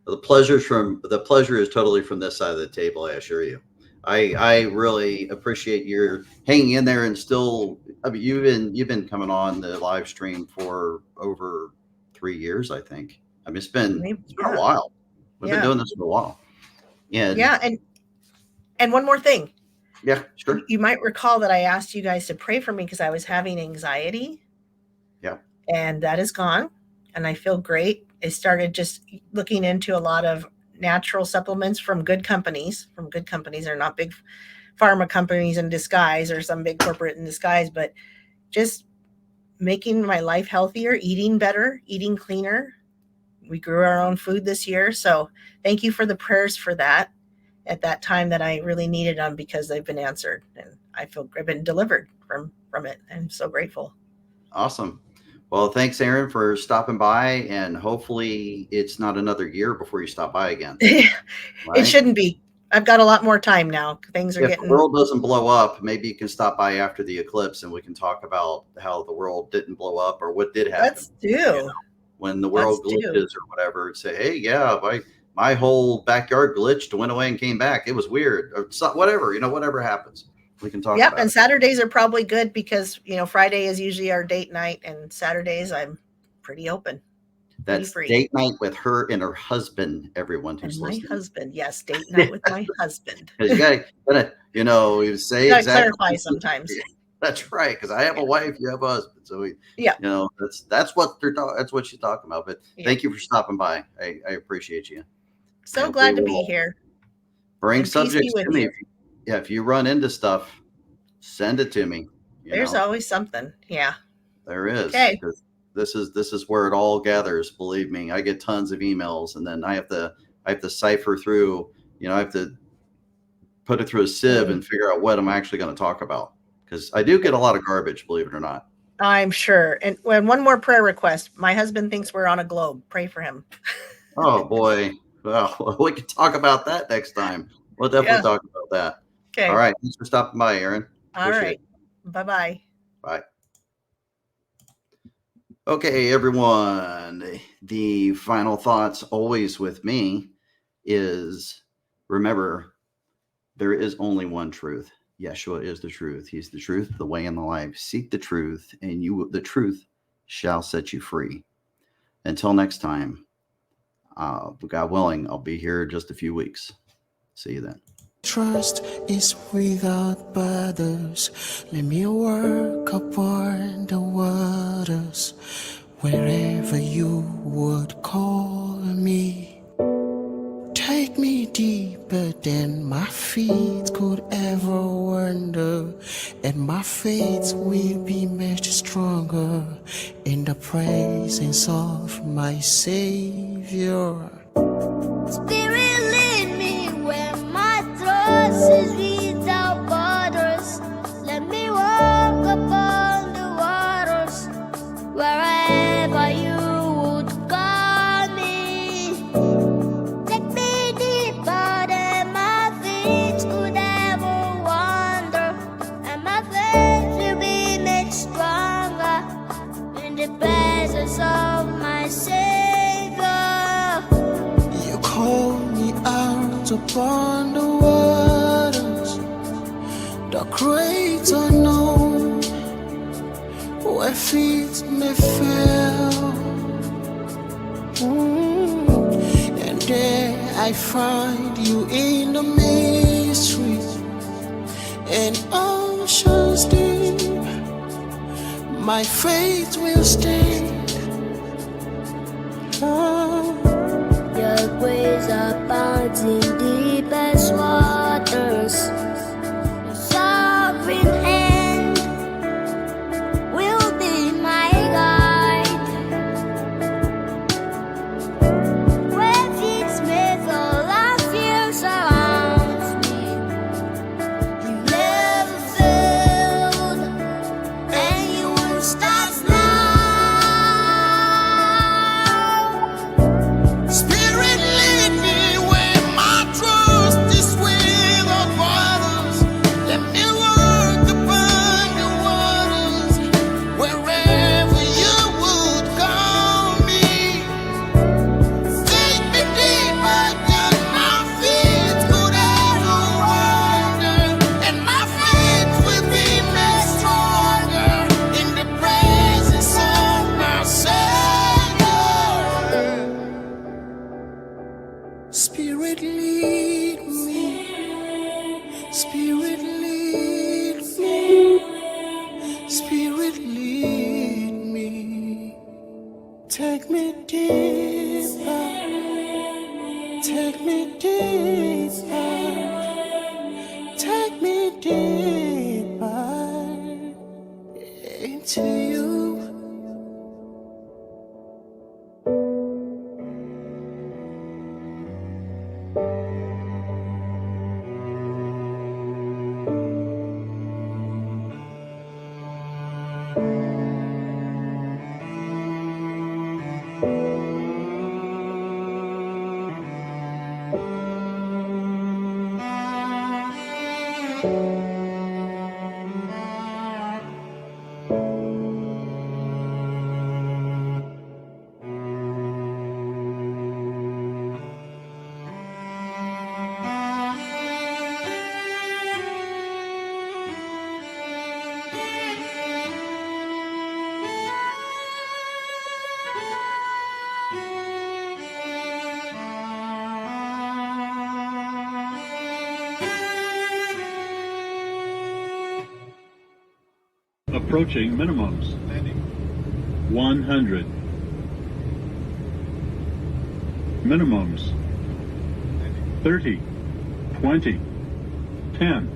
The pleasure is totally from this side of the table. I assure you. I really appreciate your hanging in there and still. I mean, you've been coming on the live stream for over 3 years, I think. I mean, it's been a while. We've been doing this for a while. Yeah. And one more thing. Yeah, sure. You might recall that I asked you guys to pray for me because I was having anxiety. Yeah. And that is gone. And I feel great. I started just looking into a lot of natural supplements from good companies. They're not big pharma companies in disguise or some big corporate in disguise, but just making my life healthier, eating better, eating cleaner. We grew our own food this year. So thank you for the prayers for that. At that time that I really needed them because they've been answered and I feel I've been delivered from it. I'm so grateful. Awesome. Well, thanks, Aaron, for stopping by, and hopefully it's not another year before you stop by again. Right? It shouldn't be. I've got a lot more time now. Things are if getting. the world doesn't blow up, maybe you can stop by after the eclipse and we can talk about how the world didn't blow up or what did happen. Let's do. When the world glitches or whatever, say, hey, yeah, my whole backyard glitched, went away and came back. It was weird or whatever, whatever happens. We can talk about and it. Saturdays are probably good because, Friday is usually our date night and Saturdays I'm pretty open. That's free. Date night with her and her husband, everyone who's and listening. My husband, yes, date night with my husband. You gotta you say you exactly. Clarify sometimes. That's right, because I have a wife, you have a husband, so that's what that's what she's talking about. But thank you for stopping by. I appreciate you. So glad to be here. Bring subjects to me. If you run into stuff, send it to me. There's always something. Yeah. There is. Okay. This is where it all gathers. Believe me, I get tons of emails, and then I have to cipher through. I have to put it through a sieve and figure out what I'm actually going to talk about, because I do get a lot of garbage. Believe it or not. I'm sure. And one more prayer request. My husband thinks we're on a globe. Pray for him. Oh boy. Well, we can talk about that next time. We'll definitely Yeah. talk about that. Okay. All right. Thanks for stopping by, Aaron. All Appreciate right. Bye-bye. Bye. Okay, everyone. The final thoughts always with me is remember, there is only one truth. Yeshua is the truth. He's the truth, the way, and the life. Seek the truth, and the truth shall set you free. Until next time, God willing, I'll be here just a few weeks. See you then. Trust is without borders. Let me work upon the waters wherever you would call me. Take me deeper than my feet could ever wander, and my faith will be much stronger in the presence of my Savior. Spirit, lead me where my trust is without borders. Let me walk upon the waters wherever you would call me. Take me deeper than my feet could ever wander, and my faith will be made stronger in the presence of my Savior. You call me out upon the waters, the great unknown, where feet may fail. And there I find you in the mystery and oceans deep. My faith will stand. Your grace abounds in deepest waters. Your sovereign hand will be my guide. Where feet may fall, our fear surrounds me. You never failed, and you won't stop now. Spirit, lead me where my trust is without borders. Let me walk upon the waters wherever you would call me. Take me deeper than my feet could ever wander, and my faith will be made stronger in the presence of my Savior. Spirit, lead me. Spirit, lead me. Spirit, lead me. Take me deeper. Take me deeper. Take me deeper into you. Approaching minimums. 100. Minimums. 30. 20. 10.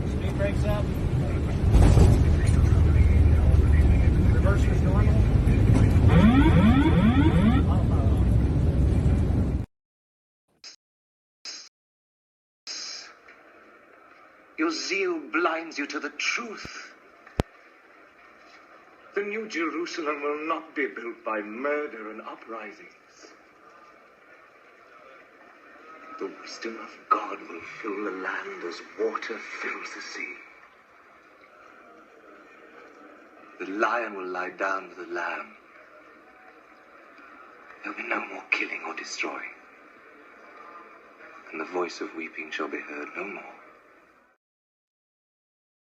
Speed brakes up. Reverse is normal. Your zeal blinds you to the truth. The New Jerusalem will not be built by murder and uprisings, The wisdom of God will fill the land as water fills the sea. The lion will lie down with the lamb. There'll be no more killing or destroying. And the voice of weeping shall be heard no more.